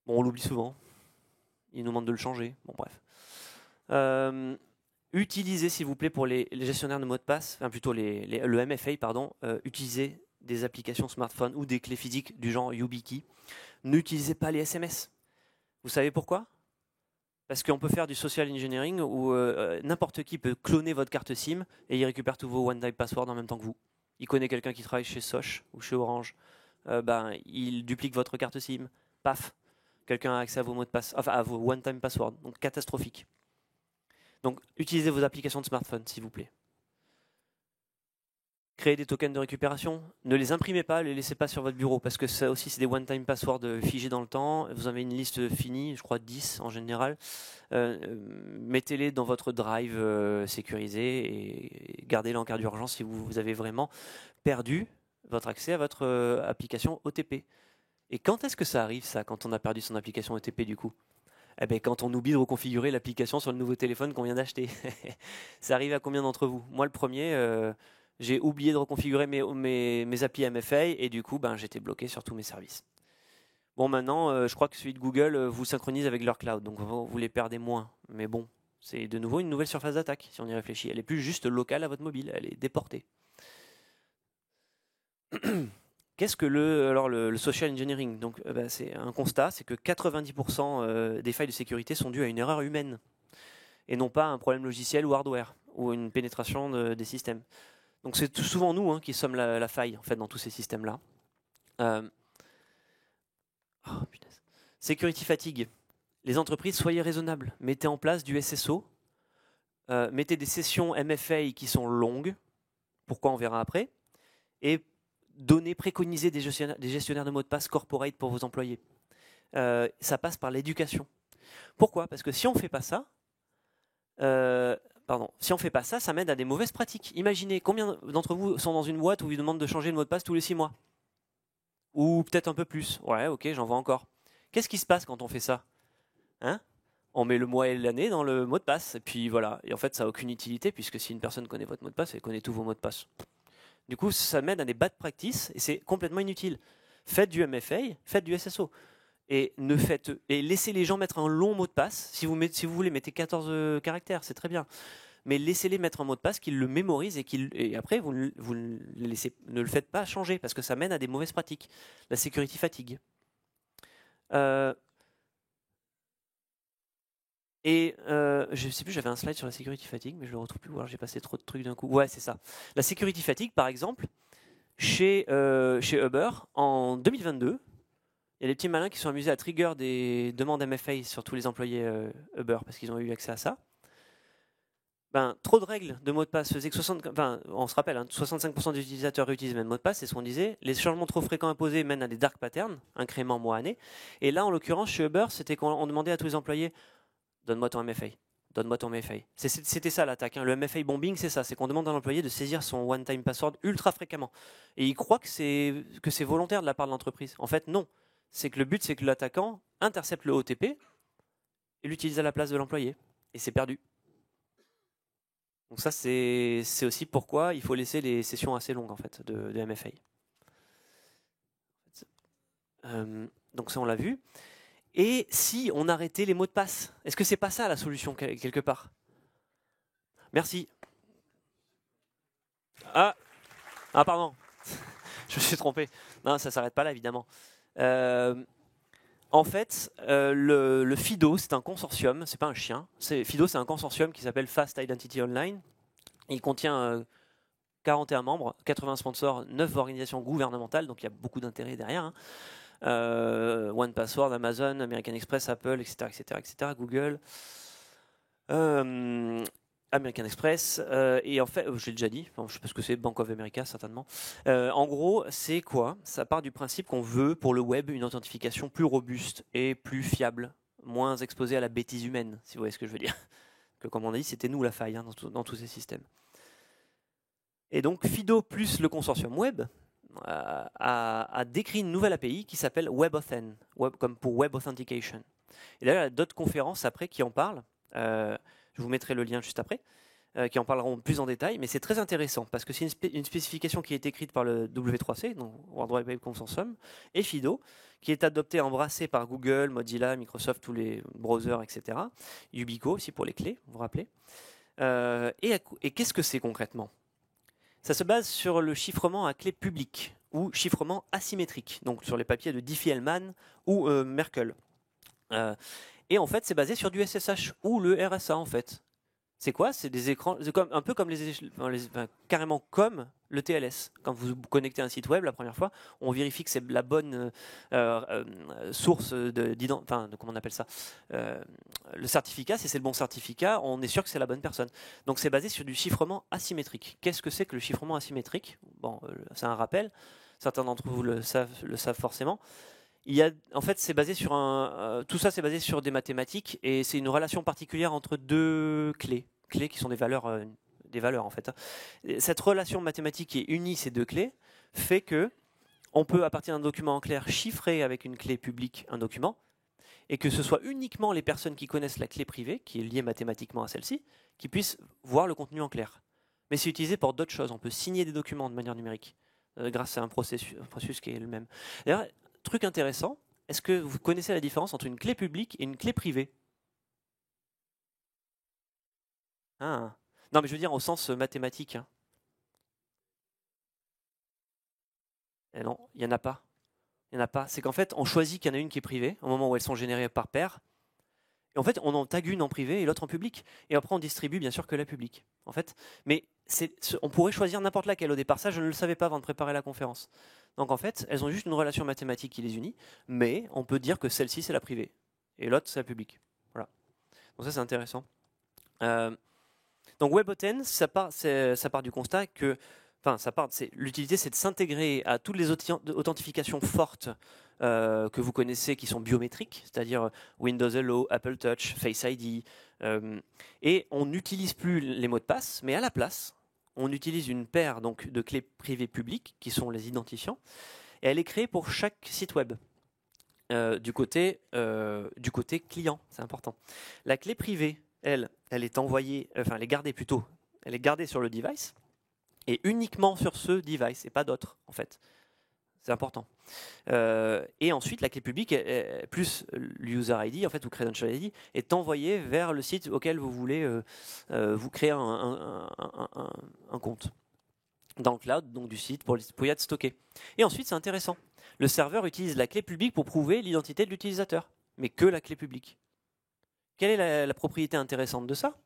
Bon, on l'oublie souvent. Ils nous demandent de le changer. Bon, bref. Utilisez, s'il vous plaît, pour les gestionnaires de mots de passe, enfin plutôt le MFA, pardon, utilisez des applications smartphone ou des clés physiques du genre YubiKey. N'utilisez pas les SMS. Vous savez pourquoi? Parce qu'on peut faire du social engineering où n'importe qui peut cloner votre carte SIM et il récupère tous vos one-time passwords en même temps que vous. Il connaît quelqu'un qui travaille chez Soch ou chez Orange. Il duplique votre carte SIM. Paf, quelqu'un a accès à vos mots de passe, enfin à vos one-time passwords. Donc catastrophique. Donc utilisez vos applications de smartphone, s'il vous plaît. Créez des tokens de récupération. Ne les imprimez pas, ne les laissez pas sur votre bureau parce que ça aussi c'est des one-time passwords figés dans le temps. Vous avez une liste finie, je crois 10 en général. Mettez-les dans votre drive sécurisé et gardez-les en cas d'urgence si vous avez vraiment perdu votre accès à votre application OTP. Et quand est-ce que ça arrive ça, quand on a perdu son application OTP du coup? Eh bien, quand on oublie de reconfigurer l'application sur le nouveau téléphone qu'on vient d'acheter. Ça arrive à combien d'entre vous? Moi le premier... j'ai oublié de reconfigurer mes applis MFA et du coup, j'étais bloqué sur tous mes services. Bon, maintenant, je crois que celui de Google vous synchronise avec leur cloud, donc vous les perdez moins. Mais bon, c'est de nouveau une nouvelle surface d'attaque, si on y réfléchit. Elle est plus juste locale à votre mobile, elle est déportée. Qu'est-ce que le social engineering? Donc, c'est un constat, c'est que 90% des failles de sécurité sont dues à une erreur humaine et non pas à un problème logiciel ou hardware ou une pénétration des systèmes. Donc c'est souvent nous qui sommes la faille en fait dans tous ces systèmes-là. Security fatigue. Les entreprises, soyez raisonnables. Mettez en place du SSO. Mettez des sessions MFA qui sont longues. Pourquoi on verra après. Et préconisez des gestionnaires de mots de passe corporate pour vos employés. Ça passe par l'éducation. Pourquoi? Parce que si on ne fait pas ça, ça mène à des mauvaises pratiques. Imaginez combien d'entre vous sont dans une boîte où ils demandent de changer le mot de passe tous les 6 mois. Ou peut-être un peu plus. Ouais, ok, j'en vois encore. Qu'est-ce qui se passe quand on fait ça? on met le mois et l'année dans le mot de passe, et puis voilà. Et en fait, ça n'a aucune utilité, puisque si une personne connaît votre mot de passe, elle connaît tous vos mots de passe. Du coup, ça mène à des bad practices, et c'est complètement inutile. Faites du MFA, faites du SSO. Et laissez les gens mettre un long mot de passe. Si vous voulez, mettez 14 caractères, c'est très bien. Mais laissez-les mettre un mot de passe, qu'ils le mémorisent et après, vous ne le faites pas changer parce que ça mène à des mauvaises pratiques. La security fatigue. Je ne sais plus, j'avais un slide sur la security fatigue, mais je le retrouve plus. Alors j'ai passé trop de trucs d'un coup. Ouais, c'est ça. La security fatigue, par exemple, chez Uber, en 2022, il y a des petits malins qui sont amusés à trigger des demandes MFA sur tous les employés Uber parce qu'ils ont eu accès à ça. Trop de règles de mots de passe faisaient que on se rappelle, 65% des utilisateurs réutilisent le même mot de passe, c'est ce qu'on disait. Les changements trop fréquents imposés mènent à des dark patterns, incréments mois-année. Et là, en l'occurrence, chez Uber, c'était qu'on demandait à tous les employés « Donne-moi ton MFA ». Donne-moi ton MFA. C'était ça l'attaque. Le MFA bombing, c'est ça. C'est qu'on demande à l'employé de saisir son one-time password ultra fréquemment. Et il croit que c'est volontaire de la part de l'entreprise. En fait, non. C'est que le but, c'est que l'attaquant intercepte le OTP et l'utilise à la place de l'employé. Et c'est perdu. Donc ça, c'est aussi pourquoi il faut laisser les sessions assez longues en fait, de MFA. Donc ça, on l'a vu. Et si on arrêtait les mots de passe, est-ce que c'est pas ça la solution quelque part? Merci. Ah, pardon. Je me suis trompé. Non, ça s'arrête pas là, évidemment. En fait, le FIDO, c'est un consortium, c'est pas un chien. FIDO, c'est un consortium qui s'appelle Fast Identity Online. Il contient 41 membres, 80 sponsors, 9 organisations gouvernementales, donc il y a beaucoup d'intérêt derrière. One Password, Amazon, American Express, Apple, etc., Google, American Express, et en fait, je l'ai déjà dit, je sais pas ce que c'est, Bank of America certainement. En gros, c'est quoi? Ça part du principe qu'on veut pour le web une authentification plus robuste et plus fiable, moins exposée à la bêtise humaine, si vous voyez ce que je veux dire. Que comme on a dit, c'était nous la faille dans tous ces systèmes. Et donc FIDO plus le consortium web a décrit une nouvelle API qui s'appelle WebAuthn, comme pour Web Authentication. Et là, il y a d'autres conférences après qui en parlent. Je vous mettrai le lien juste après, qui en parleront plus en détail, mais c'est très intéressant parce que c'est une spécification qui est écrite par le W3C, donc World Wide Web Consortium, et FIDO, qui est adoptée, embrassée par Google, Mozilla, Microsoft, tous les browsers, etc. Ubico aussi pour les clés, vous vous rappelez. Et qu'est-ce que c'est concrètement? Ça se base sur le chiffrement à clé publique ou chiffrement asymétrique, donc sur les papiers de Diffie-Hellman ou Merkel. Et en fait, c'est basé sur du SSH ou le RSA en fait. C'est quoi? C'est des écrans, un peu comme carrément comme le TLS. Quand vous connectez un site web la première fois, on vérifie que c'est la bonne source comment on appelle ça, le certificat. Si c'est le bon certificat, on est sûr que c'est la bonne personne. Donc c'est basé sur du chiffrement asymétrique. Qu'est-ce que c'est que le chiffrement asymétrique? Bon, c'est un rappel. Certains d'entre vous le savent forcément. En fait, c'est basé sur tout ça, c'est basé sur des mathématiques et c'est une relation particulière entre deux clés qui sont des valeurs en fait. Cette relation mathématique qui unit ces deux clés fait que on peut, à partir d'un document en clair, chiffrer avec une clé publique un document et que ce soit uniquement les personnes qui connaissent la clé privée, qui est liée mathématiquement à celle-ci, qui puissent voir le contenu en clair. Mais c'est utilisé pour d'autres choses. On peut signer des documents de manière numérique grâce à un processus qui est le même. D'ailleurs, truc intéressant, est-ce que vous connaissez la différence entre une clé publique et une clé privée? Non, mais je veux dire au sens mathématique. Et non, il n'y en a pas. Il n'y en a pas. C'est qu'en fait, on choisit qu'il y en a une qui est privée, au moment où elles sont générées par paire. Et en fait, on en tag une en privé et l'autre en public. Et après, on distribue bien sûr que la publique. En fait, mais on pourrait choisir n'importe laquelle au départ. Ça, je ne le savais pas avant de préparer la conférence. Donc en fait, elles ont juste une relation mathématique qui les unit, mais on peut dire que celle-ci, c'est la privée. Et l'autre, c'est la publique. Voilà. Donc ça, c'est intéressant. Donc WebAuthn, ça part du constat que l'utilité, c'est de s'intégrer à toutes les authentifications fortes que vous connaissez, qui sont biométriques, c'est-à-dire Windows Hello, Apple Touch, Face ID, et on n'utilise plus les mots de passe, mais à la place, on utilise une paire donc de clés privées publiques, qui sont les identifiants, et elle est créée pour chaque site web. du côté client, c'est important. La clé privée, elle est envoyée, enfin elle est gardée plutôt, elle est gardée sur le device et uniquement sur ce device et pas d'autres en fait. C'est important. Et ensuite, la clé publique, plus l'user ID en fait ou credential ID, est envoyée vers le site auquel vous voulez vous créer un compte dans le cloud, donc du site pour y être stocké. Et ensuite, c'est intéressant. Le serveur utilise la clé publique pour prouver l'identité de l'utilisateur, mais que la clé publique. Quelle est la propriété intéressante de ça?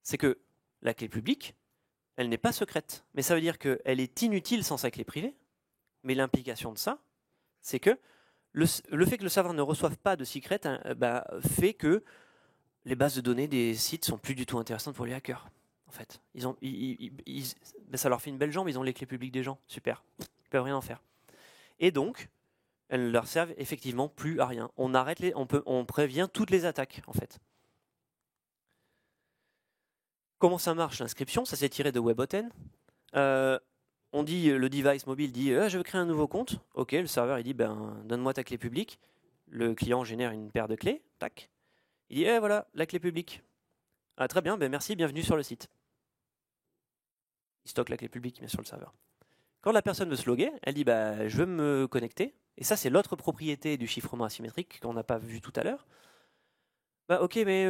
C'est que la clé publique, elle n'est pas secrète, mais ça veut dire qu'elle est inutile sans sa clé privée. Mais l'implication de ça, c'est que le fait que le serveur ne reçoive pas de secret fait que les bases de données des sites sont plus du tout intéressantes pour les hackers. En fait, ça leur fait une belle jambe, ils ont les clés publiques des gens, super, ils peuvent rien en faire. Et donc, elles ne leur servent effectivement plus à rien. On prévient toutes les attaques, en fait. Comment ça marche l'inscription? Ça s'est tiré de WebAuthn. On dit, le device mobile dit je veux créer un nouveau compte. Ok, le serveur il dit donne-moi ta clé publique. Le client génère une paire de clés. Tac. Il dit voilà la clé publique. Ah très bien, merci, bienvenue sur le site. Il stocke la clé publique bien sur le serveur. Quand la personne veut se loguer, elle dit je veux me connecter. Et ça c'est l'autre propriété du chiffrement asymétrique qu'on n'a pas vu tout à l'heure. Ok, mais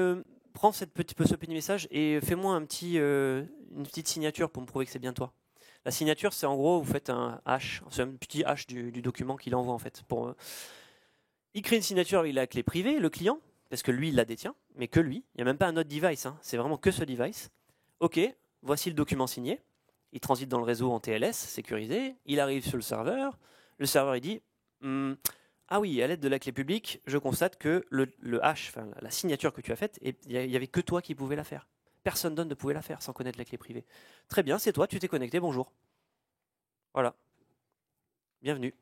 prends ce petit message et fais-moi une petite signature pour me prouver que c'est bien toi. La signature, c'est en gros, vous faites un hash, c'est un petit hash du document qu'il envoie en fait. Il crée une signature avec la clé privée, le client, parce que lui, il la détient, mais que lui. Il n'y a même pas un autre device, c'est vraiment que ce device. Ok, voici le document signé. Il transite dans le réseau en TLS, sécurisé. Il arrive sur le serveur. Le serveur, il dit ah oui, à l'aide de la clé publique, je constate que le hash, enfin la signature que tu as faite, il n'y avait que toi qui pouvais la faire. Personne d'autre ne pouvait la faire sans connaître la clé privée. Très bien, c'est toi, tu t'es connecté, bonjour. Voilà. Bienvenue.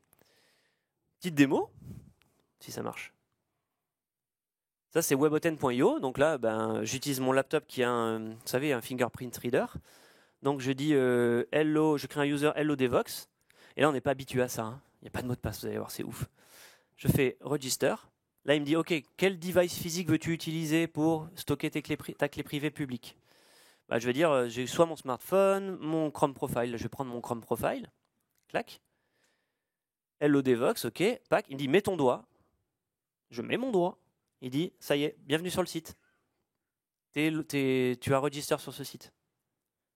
Petite démo, si ça marche. Ça, c'est webauthn.io. Donc là, j'utilise mon laptop qui a vous savez, un fingerprint reader. Donc je dis hello, je crée un user hello Devox. Et là, on n'est pas habitué à ça. Il n'y a pas de mot de passe, vous allez voir, c'est ouf. Je fais register. Là, il me dit, OK, quel device physique veux-tu utiliser pour stocker ta clé privée publique? Je vais dire, j'ai soit mon smartphone, mon Chrome Profile. Là, je vais prendre mon Chrome Profile. Clac. Hello Devox, OK. Pack. Il me dit, mets ton doigt. Je mets mon doigt. Il dit, ça y est, bienvenue sur le site. Tu as register sur ce site.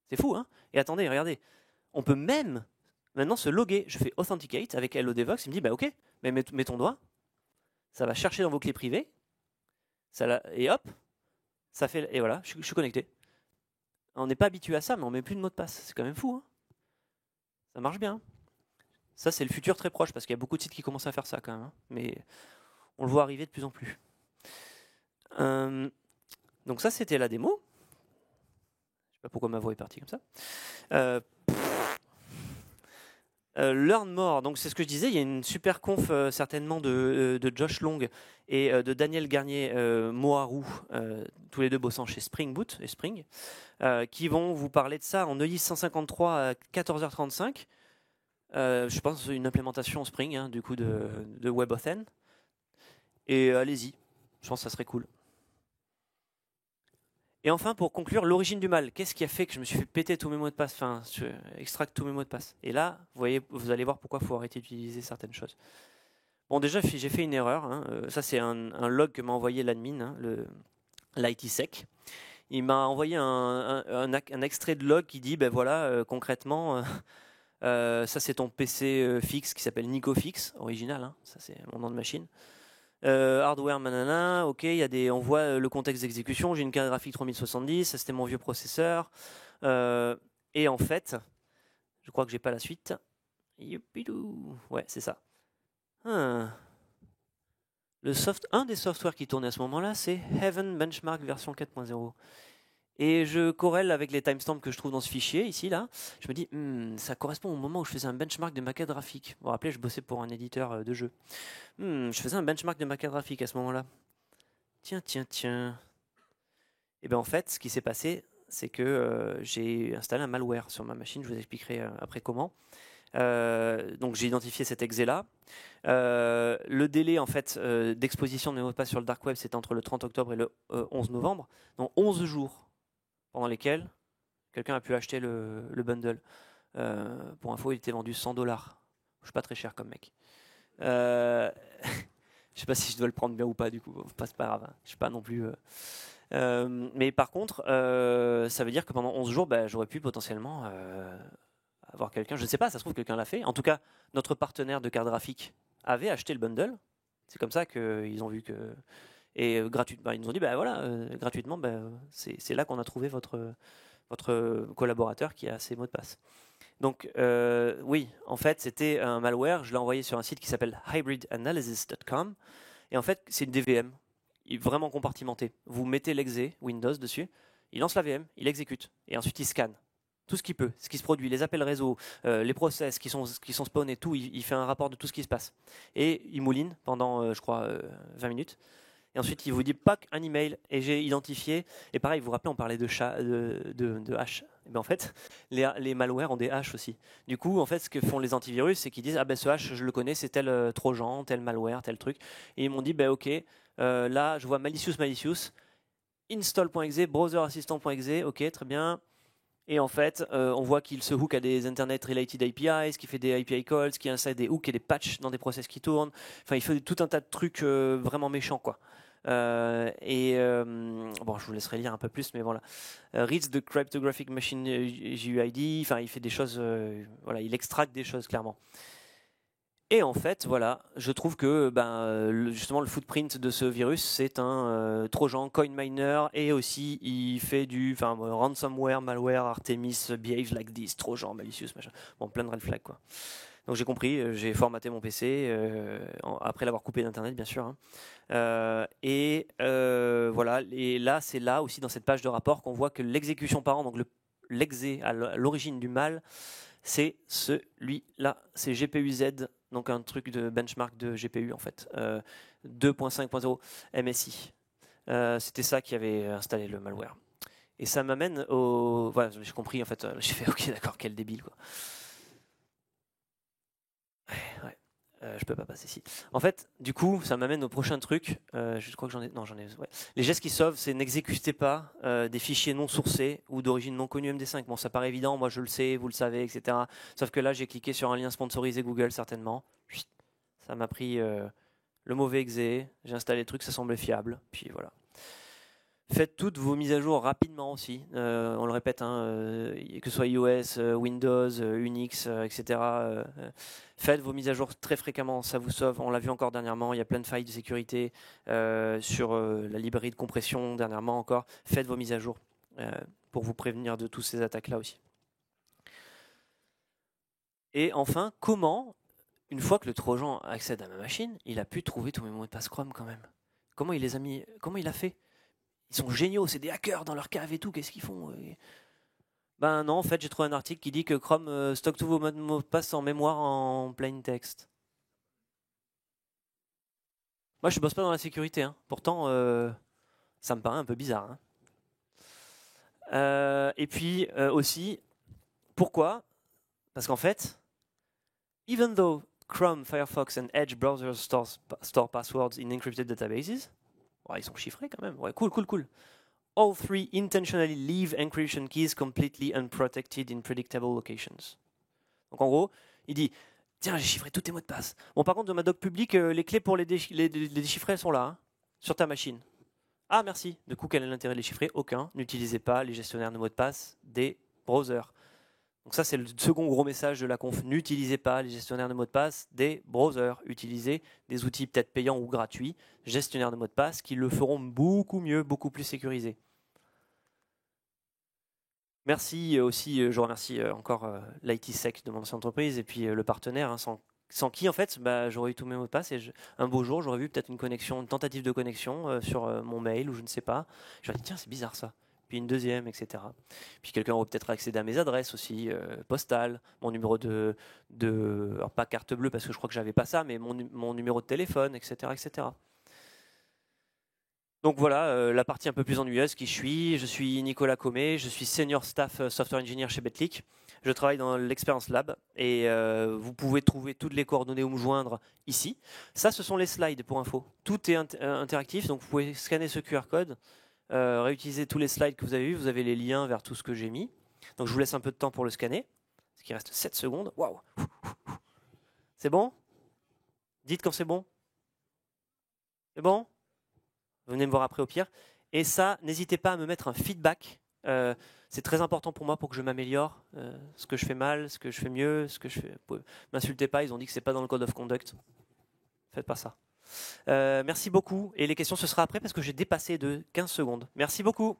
C'est fou, hein? Et attendez, regardez. On peut même maintenant se loguer. Je fais Authenticate avec Hello Devox. Il me dit, OK, mais mets ton doigt. Ça va chercher dans vos clés privées. Et hop, ça fait. Et voilà, je suis connecté. On n'est pas habitué à ça, mais on met plus de mot de passe. C'est quand même fou, hein? Ça marche bien. Ça, c'est le futur très proche, parce qu'il y a beaucoup de sites qui commencent à faire ça quand même. Hein. Mais on le voit arriver de plus en plus. Donc ça, c'était la démo. Je ne sais pas pourquoi ma voix est partie comme ça. Learn more, donc c'est ce que je disais, il y a une super conf certainement de Josh Long et de Daniel Garnier Moharou, tous les deux bossant chez Spring Boot et Spring, qui vont vous parler de ça en EI 153 à 14h35. Je pense une implémentation Spring du coup de WebAuthn. Et allez-y, je pense que ça serait cool. Et enfin, pour conclure, l'origine du mal. Qu'est-ce qui a fait que je me suis fait péter tous mes mots de passe, enfin, extract tous mes mots de passe? Et là, vous allez voir pourquoi il faut arrêter d'utiliser certaines choses. Bon, déjà, j'ai fait une erreur. Ça, c'est un log que m'a envoyé l'admin, l'ITsec. Il m'a envoyé un extrait de log qui dit, concrètement, ça, c'est ton PC fixe qui s'appelle NicoFix, original. Ça, c'est mon nom de machine. Hardware manana, ok, on voit le contexte d'exécution, j'ai une carte graphique 3070, ça c'était mon vieux processeur, et en fait, je crois que j'ai pas la suite. Ouais, c'est ça. Un des softwares qui tournait à ce moment-là, c'est Heaven Benchmark version 4.0. Et je corrèle avec les timestamps que je trouve dans ce fichier, ici, là. Je me dis, ça correspond au moment où je faisais un benchmark de ma carte graphique. Vous vous rappelez, je bossais pour un éditeur de jeux. Je faisais un benchmark de ma carte graphique à ce moment-là. Tiens. Et bien en fait, ce qui s'est passé, c'est que j'ai installé un malware sur ma machine. Je vous expliquerai après comment. Donc j'ai identifié cet exe-là. Le délai en fait d'exposition de mes mots de passe sur le dark web, c'était entre le 30 octobre et le 11 novembre. Donc 11 jours pendant lesquels quelqu'un a pu acheter le bundle. Pour info, il était vendu $100. Je suis pas très cher comme mec. Je sais pas si je dois le prendre bien ou pas du coup. C'est pas grave. Hein. Je suis pas non plus. Mais par contre, ça veut dire que pendant 11 jours, j'aurais pu potentiellement avoir quelqu'un. Je ne sais pas, ça se trouve quelqu'un l'a fait. En tout cas, notre partenaire de carte graphique avait acheté le bundle. C'est comme ça qu'ils ont vu que. Et gratuitement, ils nous ont dit gratuitement, c'est là qu'on a trouvé votre collaborateur qui a ses mots de passe. Donc oui, en fait, c'était un malware. Je l'ai envoyé sur un site qui s'appelle hybridanalysis.com. Et en fait, c'est une DVM vraiment compartimentée. Vous mettez l'exe Windows dessus, il lance la VM, il exécute. Et ensuite, il scanne tout ce qu'il peut, ce qui se produit, les appels réseau, les process qui sont spawnés, tout. Il fait un rapport de tout ce qui se passe. Et il mouline pendant, je crois, 20 minutes. Et ensuite, il vous dit pack un email et j'ai identifié. Et pareil, vous vous rappelez, on parlait de hash. Et bien en fait, les malwares ont des hash aussi. Du coup, en fait, ce que font les antivirus, c'est qu'ils disent ce hash, je le connais, c'est tel trojan, tel malware, tel truc. Et ils m'ont dit ok, là, je vois malicious, install.exe, browserassistant.exe, ok, très bien. Et en fait, on voit qu'il se hook à des Internet Related APIs, qu'il fait des API calls, qu'il installe des hooks et des patchs dans des process qui tournent. Enfin, il fait tout un tas de trucs vraiment méchants, quoi. Bon, je vous laisserai lire un peu plus, mais voilà. Reads the cryptographic machine GUID. Enfin, il fait des choses. Voilà, il extracte des choses clairement. Et en fait, voilà, je trouve que justement le footprint de ce virus, c'est un trojan coin miner et aussi il fait du ransomware, malware, Artemis behaves like this, trojan, malicious, machin. Bon, plein de red flags quoi. Donc j'ai compris, j'ai formaté mon PC après l'avoir coupé d'internet bien sûr. Hein. Voilà, et là c'est là aussi dans cette page de rapport qu'on voit que l'exécution par an, donc l'exe à l'origine du mal, c'est celui-là, c'est GPU-Z, donc un truc de benchmark de GPU en fait, 2.5.0 MSI. C'était ça qui avait installé le malware. Et ça m'amène au... Voilà, j'ai compris en fait, j'ai fait ok d'accord, quel débile quoi. Ouais. Je peux pas passer ici. En fait, du coup, ça m'amène au prochain truc. Je crois que j'en ai. Non, j'en ai. Ouais. Les gestes qui sauvent, c'est n'exécutez pas des fichiers non sourcés ou d'origine non connue MD5. Bon, ça paraît évident. Moi, je le sais, vous le savez, etc. Sauf que là, j'ai cliqué sur un lien sponsorisé Google, certainement. Ça m'a pris le mauvais exe. J'ai installé le truc, ça semblait fiable. Puis voilà. Faites toutes vos mises à jour rapidement aussi. On le répète, hein, que ce soit iOS, Windows, Unix, etc. Faites vos mises à jour très fréquemment, ça vous sauve. On l'a vu encore dernièrement, il y a plein de failles de sécurité sur la librairie de compression dernièrement encore. Faites vos mises à jour pour vous prévenir de toutes ces attaques-là aussi. Et enfin, comment, une fois que le trojan accède à ma machine, il a pu trouver tous mes mots de passe Chrome quand même? Comment il les a mis? Comment il a fait? Ils sont géniaux, c'est des hackers dans leur cave et tout, qu'est-ce qu'ils font? Ben non, en fait, j'ai trouvé un article qui dit que Chrome stocke tous vos mots de passe en mémoire en plain text. Moi, je bosse pas dans la sécurité, hein. Pourtant, ça me paraît un peu bizarre. Hein. Et puis aussi, pourquoi? Parce qu'en fait, even though Chrome, Firefox and Edge browsers store passwords in encrypted databases, ouais, ils sont chiffrés quand même. Ouais, cool. All three intentionally leave encryption keys completely unprotected in predictable locations. Donc en gros, il dit tiens, j'ai chiffré tous tes mots de passe. Bon, par contre, dans ma doc publique, les clés pour les déchiffrer sont là, hein, sur ta machine. Ah, merci. Du coup, quel est l'intérêt de les chiffrer? Aucun. N'utilisez pas les gestionnaires de mots de passe des browsers. Donc ça, c'est le second gros message de la conf. N'utilisez pas les gestionnaires de mots de passe des browsers. Utilisez des outils peut-être payants ou gratuits, gestionnaires de mots de passe, qui le feront beaucoup mieux, beaucoup plus sécurisé. Merci aussi, je remercie encore l'IT-Sec de mon ancienne entreprise et puis le partenaire, hein, sans qui en fait j'aurais eu tous mes mots de passe et un beau jour j'aurais vu peut-être une tentative de connexion sur mon mail ou je ne sais pas. J'aurais dit tiens c'est bizarre ça. Puis une deuxième, etc. Puis quelqu'un aurait peut-être accédé à mes adresses aussi, postales, mon numéro alors pas carte bleue parce que je crois que j'avais pas ça, mais mon numéro de téléphone, etc., etc. Donc voilà, la partie un peu plus ennuyeuse, qui je suis. Je suis Nicolas Comé, je suis Senior Staff Software Engineer chez Betclic. Je travaille dans l'Experience Lab et vous pouvez trouver toutes les coordonnées ou me joindre ici. Ça, ce sont les slides pour info. Tout est interactif, donc vous pouvez scanner ce QR code, réutiliser tous les slides que vous avez vus. Vous avez les liens vers tout ce que j'ai mis. Donc je vous laisse un peu de temps pour le scanner. Parce qu'il reste 7 secondes. Waouh! C'est bon? Dites quand c'est bon. C'est bon? Venez me voir après au pire. Et ça, n'hésitez pas à me mettre un feedback. C'est très important pour moi pour que je m'améliore. Ce que je fais mal, ce que je fais mieux, ce que je fais. M'insultez pas, ils ont dit que c'est pas dans le code of conduct. Faites pas ça. Merci beaucoup. Et les questions, ce sera après parce que j'ai dépassé de 15 secondes. Merci beaucoup.